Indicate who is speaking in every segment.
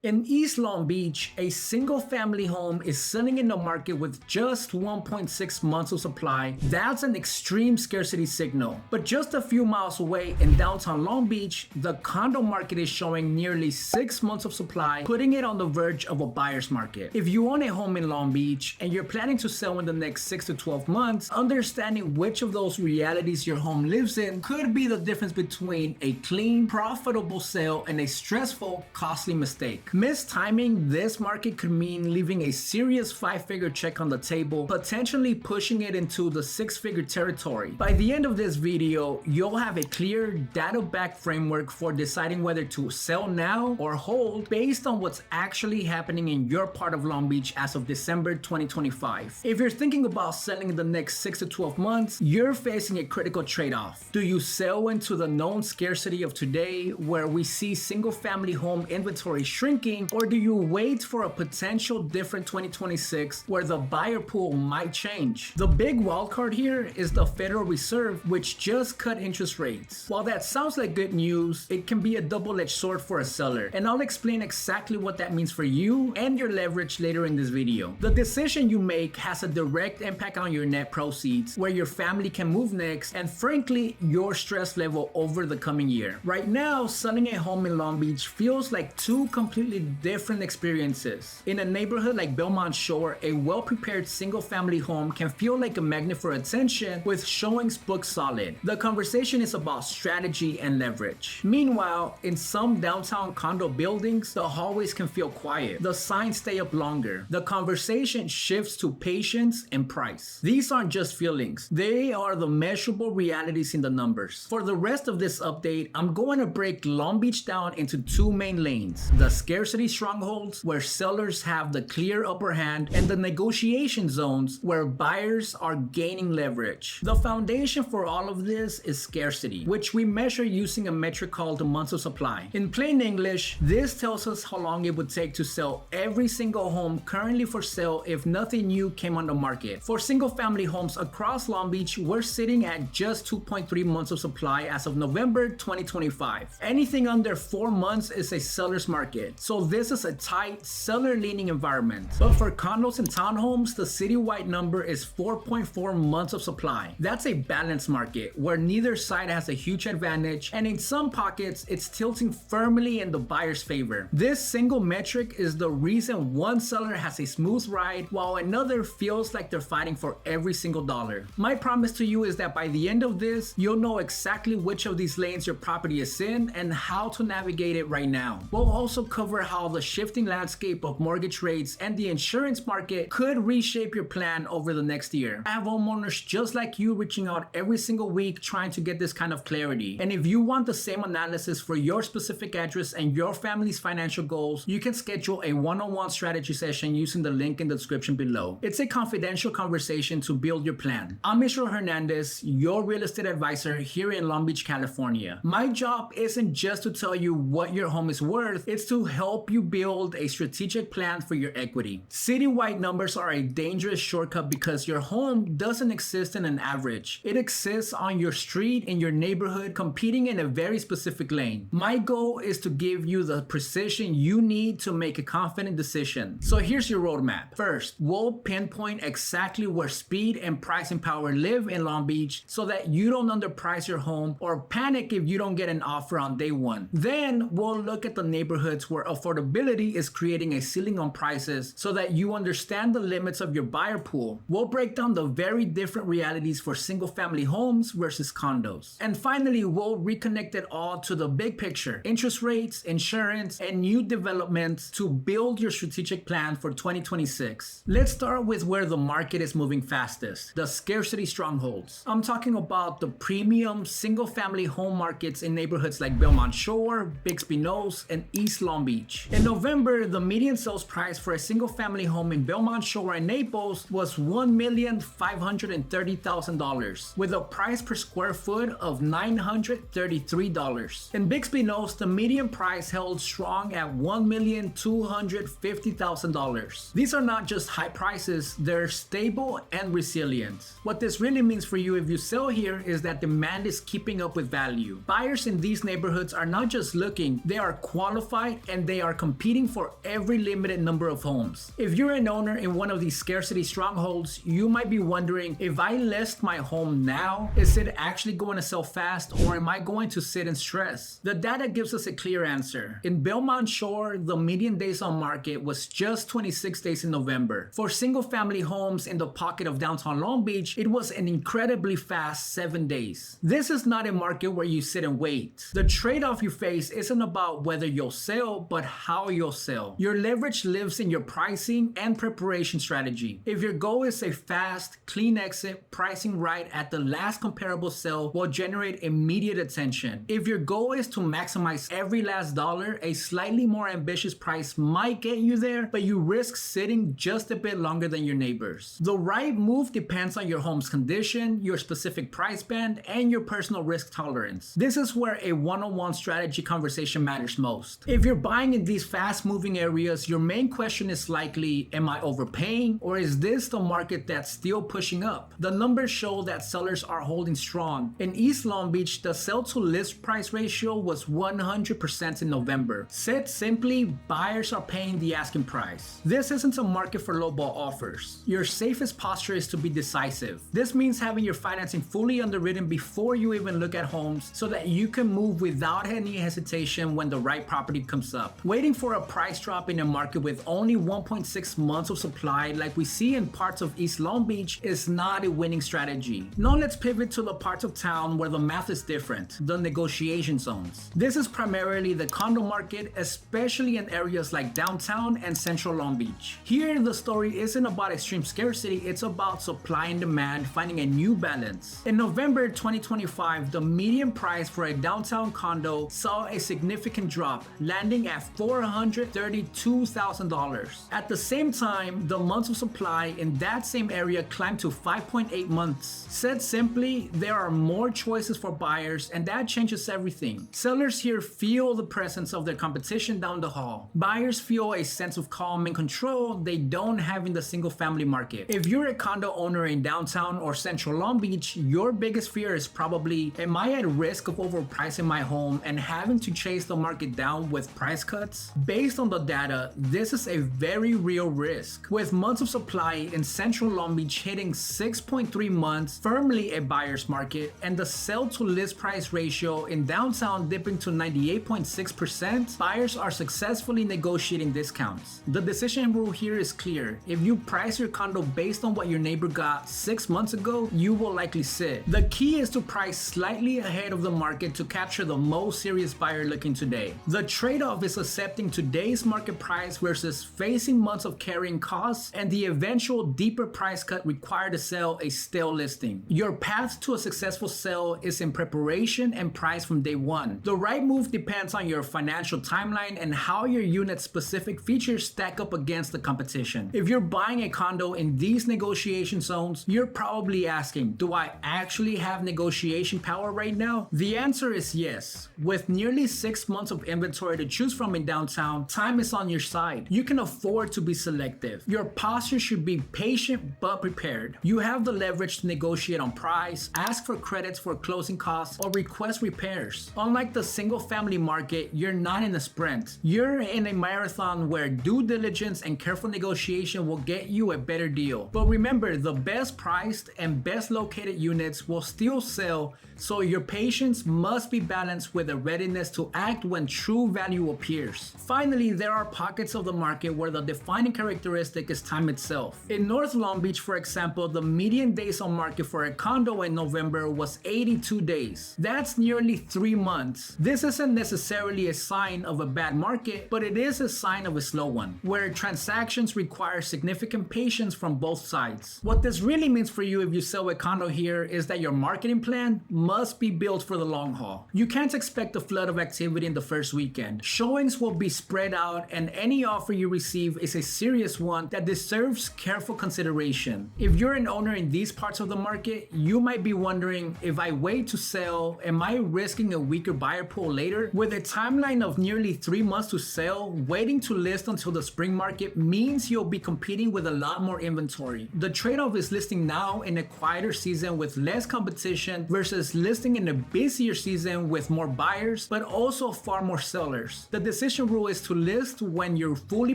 Speaker 1: In East Long Beach, a single-family home is selling in the market with just 1.6 months of supply. That's an extreme scarcity signal. But just a few miles away in downtown Long Beach, the condo market is showing nearly 6 months of supply, putting it on the verge of a buyer's market. If you own a home in Long Beach and you're planning to sell in the next 6 to 12 months, understanding which of those realities your home lives in could be the difference between a clean, profitable sale and a stressful, costly mistake. Mistiming this market could mean leaving a serious 5-figure check on the table, potentially pushing it into the 6-figure territory. By the end of this video, you'll have a clear, data-backed framework for deciding whether to sell now or hold based on what's actually happening in your part of Long Beach as of December 2025. If you're thinking about selling in the next 6 to 12 months, you're facing a critical trade-off. Do you sell into the known scarcity of today, where we see single-family home inventory shrinking, or do you wait for a potential different 2026 where the buyer pool might change? The big wildcard here is the Federal Reserve, which just cut interest rates. While that sounds like good news, it can be a double-edged sword for a seller, and I'll explain exactly what that means for you and your leverage later in this video. The decision you make has a direct impact on your net proceeds, where your family can move next, and frankly, your stress level over the coming year. Right now, selling a home in Long Beach feels like two completely different experiences. In a neighborhood like Belmont Shore, a well-prepared single-family home can feel like a magnet for attention, with showings booked solid. The conversation is about strategy and leverage. Meanwhile, in some downtown condo buildings, the hallways can feel quiet. The signs stay up longer. The conversation shifts to patience and price. These aren't just feelings. They are the measurable realities in the numbers. For the rest of this update, I'm going to break Long Beach down into two main lanes: the scarcity strongholds, where sellers have the clear upper hand, and the negotiation zones, where buyers are gaining leverage. The foundation for all of this is scarcity, which we measure using a metric called the months of supply. In plain English, this tells us how long it would take to sell every single home currently for sale if nothing new came on the market. For single-family homes across Long Beach, we're sitting at just 2.3 months of supply as of November 2025. Anything under 4 months is a seller's market. So this is a tight, seller-leaning environment. But for condos and townhomes, the citywide number is 4.4 months of supply. That's a balanced market where neither side has a huge advantage, and in some pockets, it's tilting firmly in the buyer's favor. This single metric is the reason one seller has a smooth ride while another feels like they're fighting for every single dollar. My promise to you is that by the end of this, you'll know exactly which of these lanes your property is in and how to navigate it right now. We'll also cover how the shifting landscape of mortgage rates and the insurance market could reshape your plan over the next year. I have homeowners just like you reaching out every single week trying to get this kind of clarity. And if you want the same analysis for your specific address and your family's financial goals, you can schedule a one-on-one strategy session using the link in the description below. It's a confidential conversation to build your plan. I'm Hernandez, your real estate advisor here in Long Beach, California. My job isn't just to tell you what your home is worth, it's to help you build a strategic plan for your equity. Citywide numbers are a dangerous shortcut because your home doesn't exist in an average. It exists on your street, in your neighborhood, competing in a very specific lane. My goal is to give you the precision you need to make a confident decision. So here's your roadmap. First, we'll pinpoint exactly where speed and pricing power live in Long Beach so that you don't underprice your home or panic if you don't get an offer on day one. Then we'll look at the neighborhoods where affordability is creating a ceiling on prices so that you understand the limits of your buyer pool. We'll break down the very different realities for single-family homes versus condos. And finally, we'll reconnect it all to the big picture: interest rates, insurance, and new developments to build your strategic plan for 2026. Let's start with where the market is moving fastest: the scarcity strongholds. I'm talking about the premium single-family home markets in neighborhoods like Belmont Shore, Bixby Knolls, and East Long Beach. In November, the median sales price for a single-family home in Belmont Shore and Naples was $1,530,000, with a price per square foot of $933. In Bixby Knolls, the median price held strong at $1,250,000. These are not just high prices, they're stable and resilient. What this really means for you if you sell here is that demand is keeping up with value. Buyers in these neighborhoods are not just looking, they are qualified and they are competing for every limited number of homes. If you're an owner in one of these scarcity strongholds, you might be wondering, if I list my home now, is it actually going to sell fast, or am I going to sit in stress? The data gives us a clear answer. In Belmont Shore, the median days on market was just 26 days in November. For single family homes in the pocket of downtown Long Beach, it was an incredibly fast 7 days. This is not a market where you sit and wait. The trade-off you face isn't about whether you'll sell, but how you'll sell. Your leverage lives in your pricing and preparation strategy. If your goal is a fast, clean exit, pricing right at the last comparable sale will generate immediate attention. If your goal is to maximize every last dollar, a slightly more ambitious price might get you there, but you risk sitting just a bit longer than your neighbors. The right move depends on your home's condition, your specific price band, and your personal risk tolerance. This is where a one-on-one strategy conversation matters most. If you're buying in these fast-moving areas, your main question is likely, am I overpaying, or is this the market that's still pushing up? The numbers show that sellers are holding strong. In East Long Beach, the sell-to-list price ratio was 100% in November. Said simply, buyers are paying the asking price. This isn't a market for lowball offers. Your safest posture is to be decisive. This means having your financing fully underwritten before you even look at homes, so that you can move without any hesitation when the right property comes up. Waiting for a price drop in a market with only 1.6 months of supply, like we see in parts of East Long Beach, is not a winning strategy. Now let's pivot to the parts of town where the math is different, the negotiation zones. This is primarily the condo market, especially in areas like downtown and central Long Beach. Here, the story isn't about extreme scarcity, it's about supply and demand finding a new balance. In November 2025, the median price for a downtown condo saw a significant drop, landing at $432,000. At the same time, the months of supply in that same area climbed to 5.8 months. Said simply, there are more choices for buyers, and that changes everything. Sellers here feel the presence of their competition down the hall. Buyers feel a sense of calm and control they don't have in the single family market. If you're a condo owner in downtown or central Long Beach, your biggest fear is probably, am I at risk of overpricing my home and having to chase the market down with price cuts? Based on the data, this is a very real risk. With months of supply in central Long Beach hitting 6.3 months, firmly a buyer's market, and the sell to list price ratio in downtown dipping to 98.6%, buyers are successfully negotiating discounts. The decision rule here is clear. If you price your condo based on what your neighbor got 6 months ago, you will likely sit. The key is to price slightly ahead of the market to capture the most serious buyer looking today. The trade-off is accepting today's market price versus facing months of carrying costs and the eventual deeper price cut required to sell a stale listing. Your path to a successful sale is in preparation and price from day one. The right move depends on your financial timeline and how your unit's specific features stack up against the competition. If you're buying a condo in these negotiation zones, you're probably asking, do I actually have negotiation power right now? The answer is yes. With nearly 6 months of inventory to choose from in downtown, time is on your side. You can afford to be selective. Your posture should be patient but prepared. You have the leverage to negotiate on price, ask for credits for closing costs, or request repairs. Unlike the single family market, you're not in a sprint. You're in a marathon where due diligence and careful negotiation will get you a better deal. But remember, the best priced and best located units will still sell, so your patience must be balanced with a readiness to act when true value appears. Finally, there are pockets of the market where the defining characteristic is time itself. In North Long Beach, for example, the median days on market for a condo in November was 82 days. That's nearly 3 months. This isn't necessarily a sign of a bad market, but it is a sign of a slow one, where transactions require significant patience from both sides. What this really means for you if you sell a condo here is that your marketing plan must be built for the long haul. You can't expect a flood of activity in the first weekend. Showings will be spread out, and any offer you receive is a serious one that deserves careful consideration. If you're an owner in these parts of the market, you might be wondering, if I wait to sell, am I risking a weaker buyer pool later? With a timeline of nearly 3 months to sell, waiting to list until the spring market means you'll be competing with a lot more inventory. The trade-off is listing now in a quieter season with less competition versus listing in a busier season with more buyers, but also far more sellers. The decision rule is to list when you're fully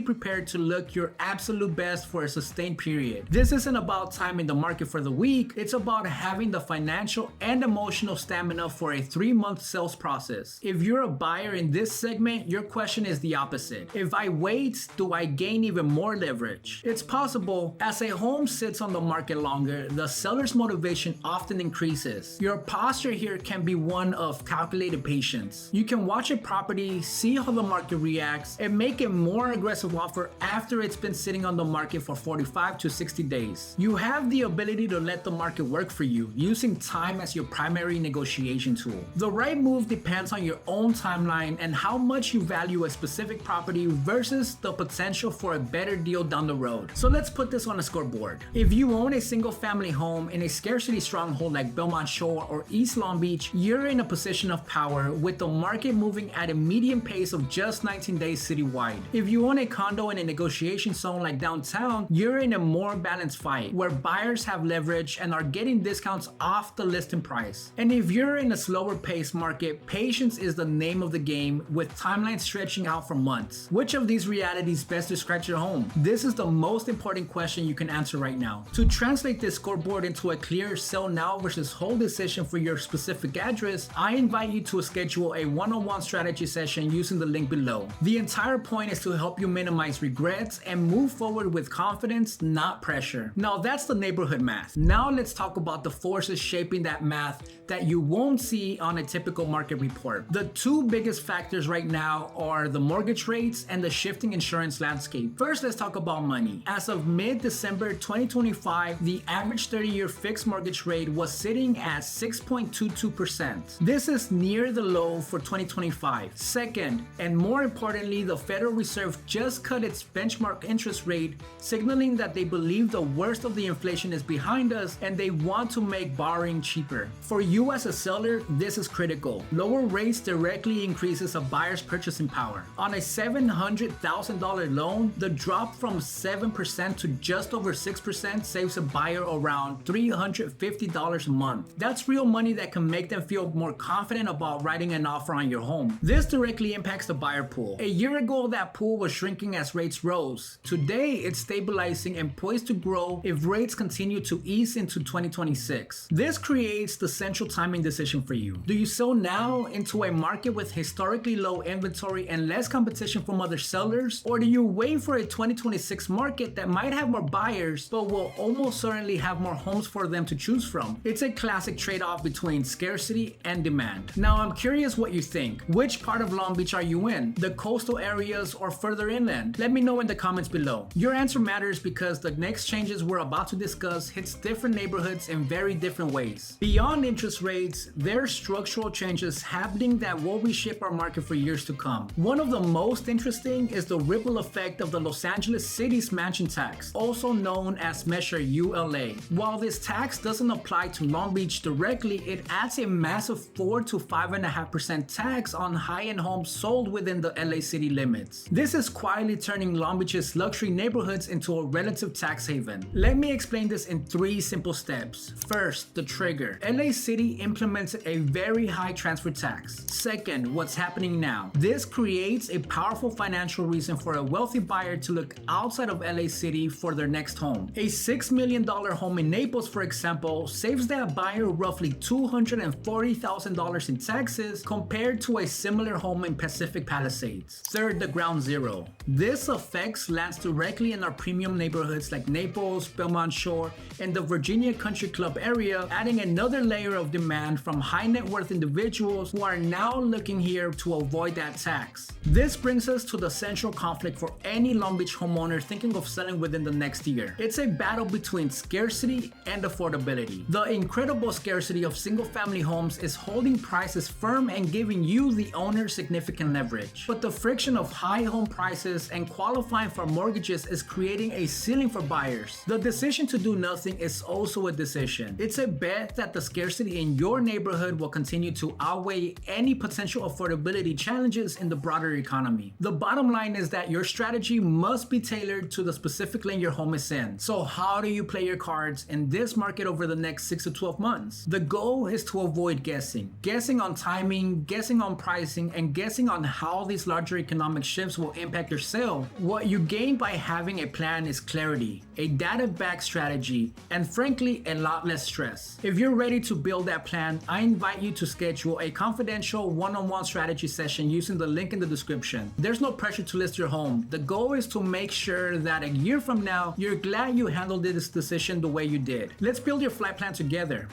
Speaker 1: prepared to look your absolute best for a sustained period. This isn't about timing the market for the week, it's about having the financial and emotional stamina for a 3-month sales process. If you're a buyer in this segment, your question is the opposite. If I wait, do I gain even more leverage? It's possible. As a home sits on the market longer, the seller's motivation often increases. Your posture here can be one of calculated patience. You can watch a property, see how the market reacts, and make a more aggressive offer after it's been sitting on the market for 45 to 60 days. You have the ability to let the market work for you, using time as your primary negotiation tool. The right move depends on your own timeline and how much you value a specific property versus the potential for a better deal down the road. So let's put this on a scoreboard. If you own a single family home in a scarcity stronghold like Belmont Shore or East Long Beach, you're in a position of power with the market moving at a median pace of just 19 days citywide. If you own a condo in a negotiation zone like downtown, you're in a more balanced fight where buyers have leverage and are getting discounts off the listing price. And if you're in a slower pace market, patience is the name of the game, with timelines stretching out for months. Which of these realities best describes your home? This is the most important question you can answer right now. To translate this scoreboard into a clear sell now versus hold decision for your specific address, I invite you to schedule a one-on-one strategy session using the link below. The entire point is to help you minimize regrets and move forward with confidence, not pressure. Now that's the neighborhood math. Now let's talk about the forces shaping that math that you won't see on a typical market report. The two biggest factors right now are the mortgage rates and the shifting insurance landscape. First, let's talk about money. As of mid-December 2025, the average 30-year fixed mortgage rate was sitting at 6.22%. This is near the low for 2025. Second, and more importantly, the Federal Reserve just cut its benchmark interest rate, signaling that they believe the worst of the inflation is behind us and they want to make borrowing cheaper. For you as a seller, this is critical. Lower rates directly increases a buyer's purchasing power. On a $700,000 loan, the drop from 7% to just over 6% saves a buyer around $350 a month. That's real money that can make them feel more confident about writing an offer on your home. This directly impacts the buyer pool. A year ago, that pool was shrinking as rates rose. Today, it's stabilizing and poised to grow if rates continue to ease into 2026. This creates the central timing decision for you. Do you sell now into a market with historically low inventory and less competition from other sellers? Or do you wait for a 2026 market that might have more buyers but will almost certainly have more homes for them to choose from? It's a classic trade-off between scarcity and demand. Now I'm curious what you think. Which part of Long Beach are you in? The coastal areas or further inland? Let me know in the comments below. Your answer matters because the next changes we're about to discuss hits different neighborhoods in very different ways. Beyond interest rates, there are structural changes happening that will reshape our market for years to come. One of the most interesting is the ripple effect of the Los Angeles City's mansion tax, also known as Measure ULA. While this tax doesn't apply to Long Beach directly, it adds a massive 4 to 5.5% tax on high-end homes sold within the LA city limits. This is quietly turning Long Beach's luxury neighborhoods into a relative tax haven. Let me explain this in 3 simple steps. First, the trigger. LA City implemented a very high transfer tax. Second, what's happening now? This creates a powerful financial reason for a wealthy buyer to look outside of LA City for their next home. A $6 million home in Naples, for example, saves that buyer roughly $240,000 in taxes compared to a similar home in Pacific Palisades. Third, the ground zero. This affects lands directly in our premium neighborhoods like Naples, Belmont Shore, and the Virginia Country Club area, adding another layer of demand from high net worth individuals who are now looking here to avoid that tax. This brings us to the central conflict for any Long Beach homeowner thinking of selling within the next year. It's a battle between scarcity and affordability. The incredible scarcity of single-family homes is holding prices firm and giving you, the owner, significant leverage. But the friction of high home prices and qualifying for mortgages is creating a ceiling for buyers. The decision to do nothing is also a decision. It's a bet that the scarcity in your neighborhood will continue to outweigh any potential affordability challenges in the broader economy. The bottom line is that your strategy must be tailored to the specific lane your home is in. So how do you play your cards in this market over the next 6 to 12 months? The goal is to avoid guessing. Guessing on timing, guessing on pricing, and guessing on how all these larger economic shifts will impact your sale. What you gain by having a plan is clarity, a data-backed strategy, and frankly, a lot less stress. If you're ready to build that plan, I invite you to schedule a confidential one-on-one strategy session using the link in the description. There's no pressure to list your home. The goal is to make sure that a year from now, you're glad you handled this decision the way you did. Let's build your flight plan together.